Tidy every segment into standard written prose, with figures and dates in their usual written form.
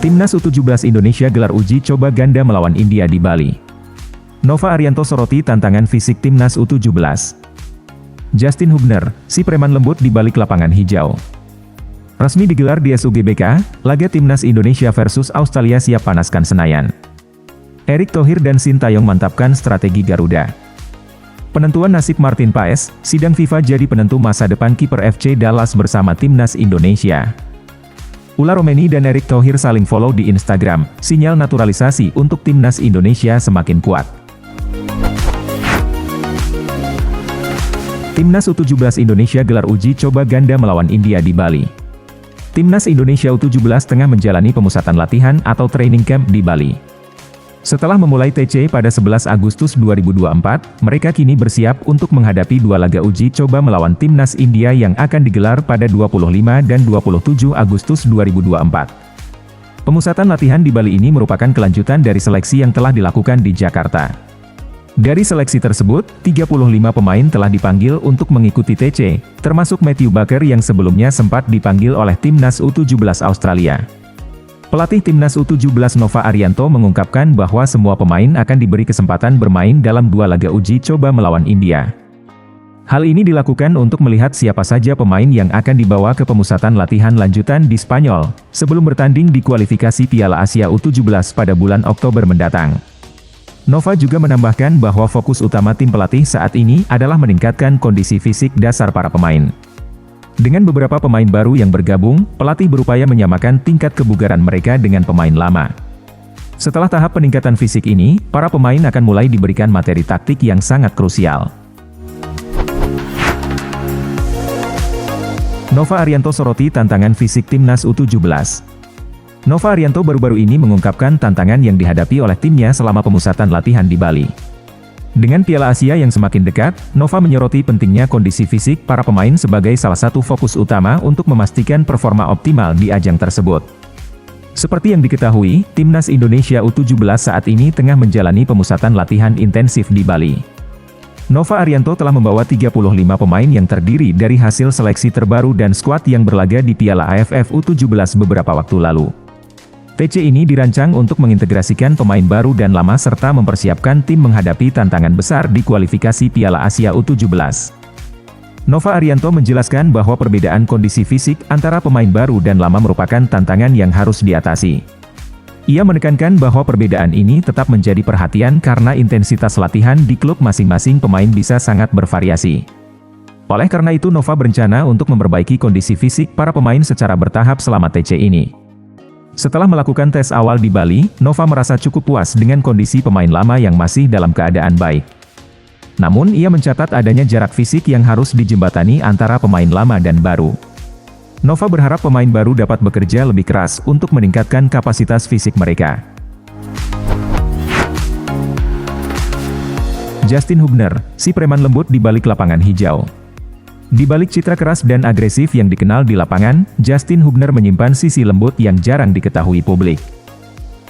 Timnas U17 Indonesia gelar uji coba ganda melawan India di Bali. Nova Arianto soroti tantangan fisik Timnas U17. Justin Hubner, si preman lembut di balik lapangan hijau. Resmi digelar di SUGBK, laga Timnas Indonesia versus Australia siap panaskan Senayan. Erick Thohir dan Sintayong mantapkan strategi Garuda. Penentuan nasib Martin Paes, sidang FIFA jadi penentu masa depan kiper FC Dallas bersama Timnas Indonesia. Ula Romeni dan Erick Thohir saling follow di Instagram, sinyal naturalisasi untuk Timnas Indonesia semakin kuat. Timnas U17 Indonesia gelar uji coba ganda melawan India di Bali. Timnas Indonesia U17 tengah menjalani pemusatan latihan atau training camp di Bali. Setelah memulai TC pada 11 Agustus 2024, mereka kini bersiap untuk menghadapi dua laga uji coba melawan Timnas India yang akan digelar pada 25 dan 27 Agustus 2024. Pemusatan latihan di Bali ini merupakan kelanjutan dari seleksi yang telah dilakukan di Jakarta. Dari seleksi tersebut, 35 pemain telah dipanggil untuk mengikuti TC, termasuk Matthew Baker yang sebelumnya sempat dipanggil oleh Timnas U17 Australia. Pelatih Timnas U17 Nova Arianto mengungkapkan bahwa semua pemain akan diberi kesempatan bermain dalam dua laga uji coba melawan India. Hal ini dilakukan untuk melihat siapa saja pemain yang akan dibawa ke pemusatan latihan lanjutan di Spanyol, sebelum bertanding di kualifikasi Piala Asia U17 pada bulan Oktober mendatang. Nova juga menambahkan bahwa fokus utama tim pelatih saat ini adalah meningkatkan kondisi fisik dasar para pemain. Dengan beberapa pemain baru yang bergabung, pelatih berupaya menyamakan tingkat kebugaran mereka dengan pemain lama. Setelah tahap peningkatan fisik ini, para pemain akan mulai diberikan materi taktik yang sangat krusial. Nova Arianto soroti tantangan fisik Timnas U17. Nova Arianto baru-baru ini mengungkapkan tantangan yang dihadapi oleh timnya selama pemusatan latihan di Bali. Dengan Piala Asia yang semakin dekat, Nova menyoroti pentingnya kondisi fisik para pemain sebagai salah satu fokus utama untuk memastikan performa optimal di ajang tersebut. Seperti yang diketahui, Timnas Indonesia U17 saat ini tengah menjalani pemusatan latihan intensif di Bali. Nova Arianto telah membawa 35 pemain yang terdiri dari hasil seleksi terbaru dan skuad yang berlaga di Piala AFF U17 beberapa waktu lalu. TC ini dirancang untuk mengintegrasikan pemain baru dan lama serta mempersiapkan tim menghadapi tantangan besar di kualifikasi Piala Asia U17. Nova Arianto menjelaskan bahwa perbedaan kondisi fisik antara pemain baru dan lama merupakan tantangan yang harus diatasi. Ia menekankan bahwa perbedaan ini tetap menjadi perhatian karena intensitas latihan di klub masing-masing pemain bisa sangat bervariasi. Oleh karena itu Nova berencana untuk memperbaiki kondisi fisik para pemain secara bertahap selama TC ini. Setelah melakukan tes awal di Bali, Nova merasa cukup puas dengan kondisi pemain lama yang masih dalam keadaan baik. Namun ia mencatat adanya jarak fisik yang harus dijembatani antara pemain lama dan baru. Nova berharap pemain baru dapat bekerja lebih keras untuk meningkatkan kapasitas fisik mereka. Justin Hubner, si preman lembut di balik lapangan hijau. Di balik citra keras dan agresif yang dikenal di lapangan, Justin Hubner menyimpan sisi lembut yang jarang diketahui publik.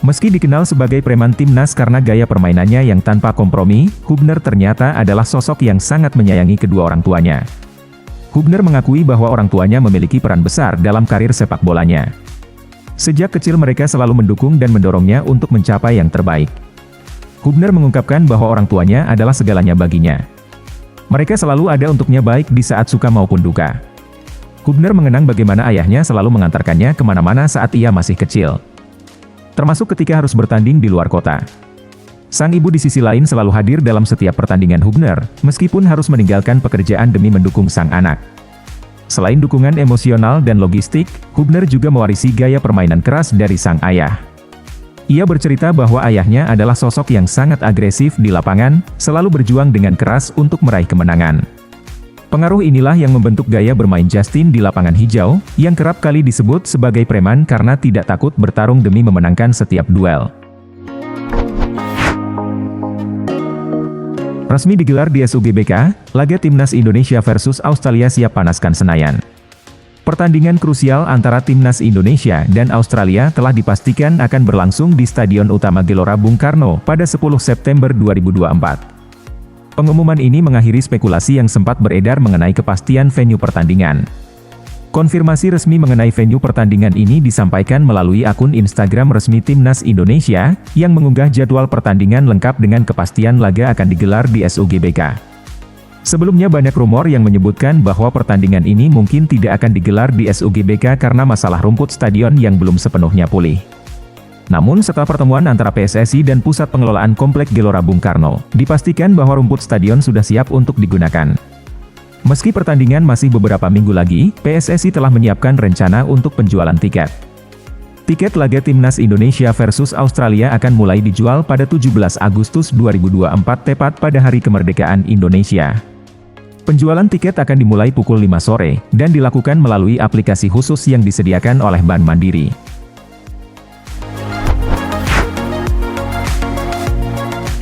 Meski dikenal sebagai preman timnas karena gaya permainannya yang tanpa kompromi, Hubner ternyata adalah sosok yang sangat menyayangi kedua orang tuanya. Hubner mengakui bahwa orang tuanya memiliki peran besar dalam karir sepak bolanya. Sejak kecil mereka selalu mendukung dan mendorongnya untuk mencapai yang terbaik. Hubner mengungkapkan bahwa orang tuanya adalah segalanya baginya. Mereka selalu ada untuknya baik di saat suka maupun duka. Hubner mengenang bagaimana ayahnya selalu mengantarkannya kemana-mana saat ia masih kecil. Termasuk ketika harus bertanding di luar kota. Sang ibu di sisi lain selalu hadir dalam setiap pertandingan Hubner, meskipun harus meninggalkan pekerjaan demi mendukung sang anak. Selain dukungan emosional dan logistik, Hubner juga mewarisi gaya permainan keras dari sang ayah. Ia bercerita bahwa ayahnya adalah sosok yang sangat agresif di lapangan, selalu berjuang dengan keras untuk meraih kemenangan. Pengaruh inilah yang membentuk gaya bermain Justin di lapangan hijau, yang kerap kali disebut sebagai preman karena tidak takut bertarung demi memenangkan setiap duel. Resmi digelar di SUGBK, laga Timnas Indonesia versus Australia siap panaskan Senayan. Pertandingan krusial antara Timnas Indonesia dan Australia telah dipastikan akan berlangsung di Stadion Utama Gelora Bung Karno pada 10 September 2024. Pengumuman ini mengakhiri spekulasi yang sempat beredar mengenai kepastian venue pertandingan. Konfirmasi resmi mengenai venue pertandingan ini disampaikan melalui akun Instagram resmi Timnas Indonesia, yang mengunggah jadwal pertandingan lengkap dengan kepastian laga akan digelar di SUGBK. Sebelumnya banyak rumor yang menyebutkan bahwa pertandingan ini mungkin tidak akan digelar di SUGBK karena masalah rumput stadion yang belum sepenuhnya pulih. Namun setelah pertemuan antara PSSI dan Pusat Pengelolaan Komplek Gelora Bung Karno, dipastikan bahwa rumput stadion sudah siap untuk digunakan. Meski pertandingan masih beberapa minggu lagi, PSSI telah menyiapkan rencana untuk penjualan tiket. Tiket laga Timnas Indonesia versus Australia akan mulai dijual pada 17 Agustus 2024 tepat pada Hari Kemerdekaan Indonesia. Penjualan tiket akan dimulai pukul 5 sore, dan dilakukan melalui aplikasi khusus yang disediakan oleh Bank Mandiri.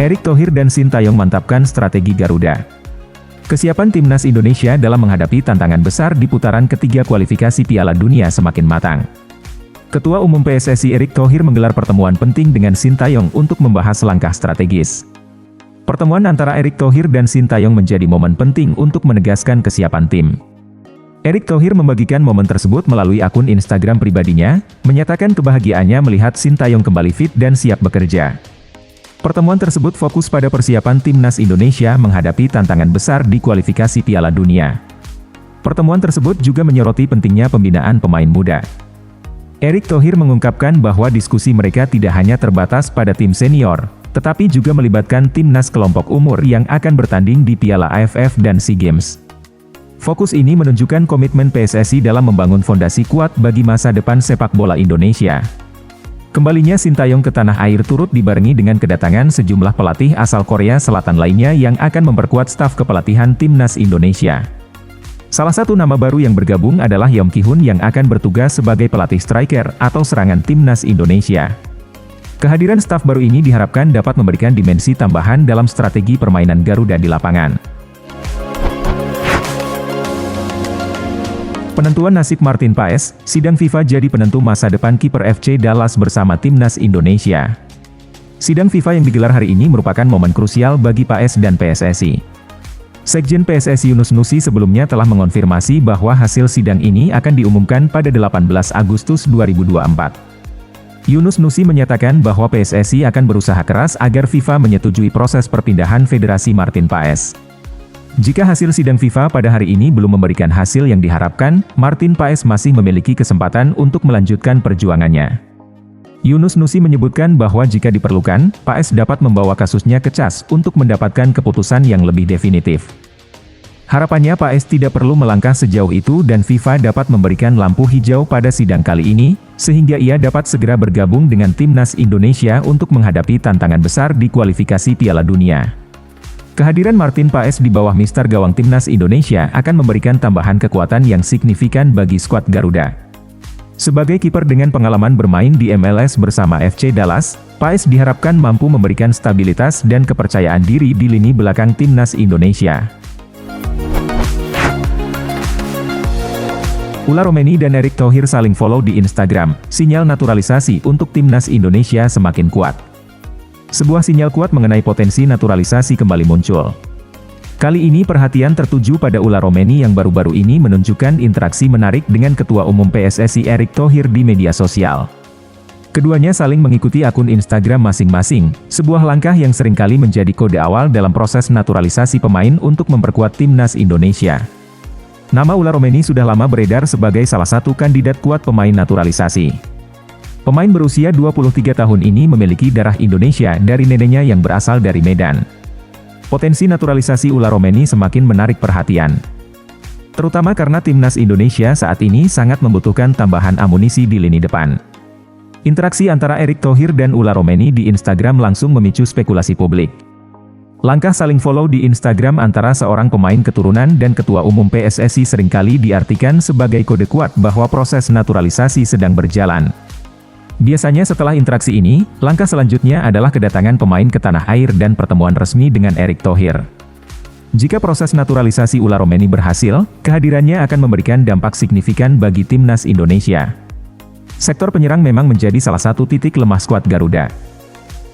Erick Thohir dan Sintayong mantapkan strategi Garuda. Kesiapan Timnas Indonesia dalam menghadapi tantangan besar di putaran ketiga kualifikasi Piala Dunia semakin matang. Ketua Umum PSSI Erick Thohir menggelar pertemuan penting dengan Sintayong untuk membahas langkah strategis. Pertemuan antara Erick Thohir dan Sintayong menjadi momen penting untuk menegaskan kesiapan tim. Erick Thohir membagikan momen tersebut melalui akun Instagram pribadinya, menyatakan kebahagiaannya melihat Sintayong kembali fit dan siap bekerja. Pertemuan tersebut fokus pada persiapan Timnas Indonesia menghadapi tantangan besar di kualifikasi Piala Dunia. Pertemuan tersebut juga menyoroti pentingnya pembinaan pemain muda. Erick Thohir mengungkapkan bahwa diskusi mereka tidak hanya terbatas pada tim senior, tetapi juga melibatkan timnas kelompok umur yang akan bertanding di Piala AFF dan SEA Games. Fokus ini menunjukkan komitmen PSSI dalam membangun fondasi kuat bagi masa depan sepak bola Indonesia. Kembalinya Sintayong ke tanah air turut dibarengi dengan kedatangan sejumlah pelatih asal Korea Selatan lainnya yang akan memperkuat staf kepelatihan Timnas Indonesia. Salah satu nama baru yang bergabung adalah Yeom Ki-hun yang akan bertugas sebagai pelatih striker atau serangan Timnas Indonesia. Kehadiran staf baru ini diharapkan dapat memberikan dimensi tambahan dalam strategi permainan Garuda di lapangan. Penentuan nasib Martin Paes, sidang FIFA jadi penentu masa depan kiper FC Dallas bersama Timnas Indonesia. Sidang FIFA yang digelar hari ini merupakan momen krusial bagi Paes dan PSSI. Sekjen PSSI Yunus Nusi sebelumnya telah mengonfirmasi bahwa hasil sidang ini akan diumumkan pada 18 Agustus 2024. Yunus Nusi menyatakan bahwa PSSI akan berusaha keras agar FIFA menyetujui proses perpindahan Federasi Martin Paes. Jika hasil sidang FIFA pada hari ini belum memberikan hasil yang diharapkan, Martin Paes masih memiliki kesempatan untuk melanjutkan perjuangannya. Yunus Nusi menyebutkan bahwa jika diperlukan, Paes dapat membawa kasusnya ke CAS untuk mendapatkan keputusan yang lebih definitif. Harapannya Paes tidak perlu melangkah sejauh itu dan FIFA dapat memberikan lampu hijau pada sidang kali ini, sehingga ia dapat segera bergabung dengan Timnas Indonesia untuk menghadapi tantangan besar di kualifikasi Piala Dunia. Kehadiran Martin Paes di bawah mister gawang Timnas Indonesia akan memberikan tambahan kekuatan yang signifikan bagi skuad Garuda. Sebagai kiper dengan pengalaman bermain di MLS bersama FC Dallas, Paes diharapkan mampu memberikan stabilitas dan kepercayaan diri di lini belakang Timnas Indonesia. Ula Romeni dan Erick Thohir saling follow di Instagram, sinyal naturalisasi untuk Timnas Indonesia semakin kuat. Sebuah sinyal kuat mengenai potensi naturalisasi kembali muncul. Kali ini perhatian tertuju pada Ula Romeni yang baru-baru ini menunjukkan interaksi menarik dengan Ketua Umum PSSI Erick Thohir di media sosial. Keduanya saling mengikuti akun Instagram masing-masing, sebuah langkah yang seringkali menjadi kode awal dalam proses naturalisasi pemain untuk memperkuat Timnas Indonesia. Nama Ula Romeni sudah lama beredar sebagai salah satu kandidat kuat pemain naturalisasi. Pemain berusia 23 tahun ini memiliki darah Indonesia dari neneknya yang berasal dari Medan. Potensi naturalisasi Ula Romeni semakin menarik perhatian. Terutama karena Timnas Indonesia saat ini sangat membutuhkan tambahan amunisi di lini depan. Interaksi antara Erick Thohir dan Ula Romeni di Instagram langsung memicu spekulasi publik. Langkah saling follow di Instagram antara seorang pemain keturunan dan Ketua Umum PSSI seringkali diartikan sebagai kode kuat bahwa proses naturalisasi sedang berjalan. Biasanya setelah interaksi ini, langkah selanjutnya adalah kedatangan pemain ke tanah air dan pertemuan resmi dengan Erick Thohir. Jika proses naturalisasi Ula Romeni berhasil, kehadirannya akan memberikan dampak signifikan bagi Timnas Indonesia. Sektor penyerang memang menjadi salah satu titik lemah skuad Garuda.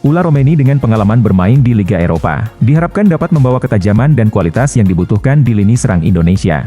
Ula Romeni dengan pengalaman bermain di Liga Eropa, diharapkan dapat membawa ketajaman dan kualitas yang dibutuhkan di lini serang Indonesia.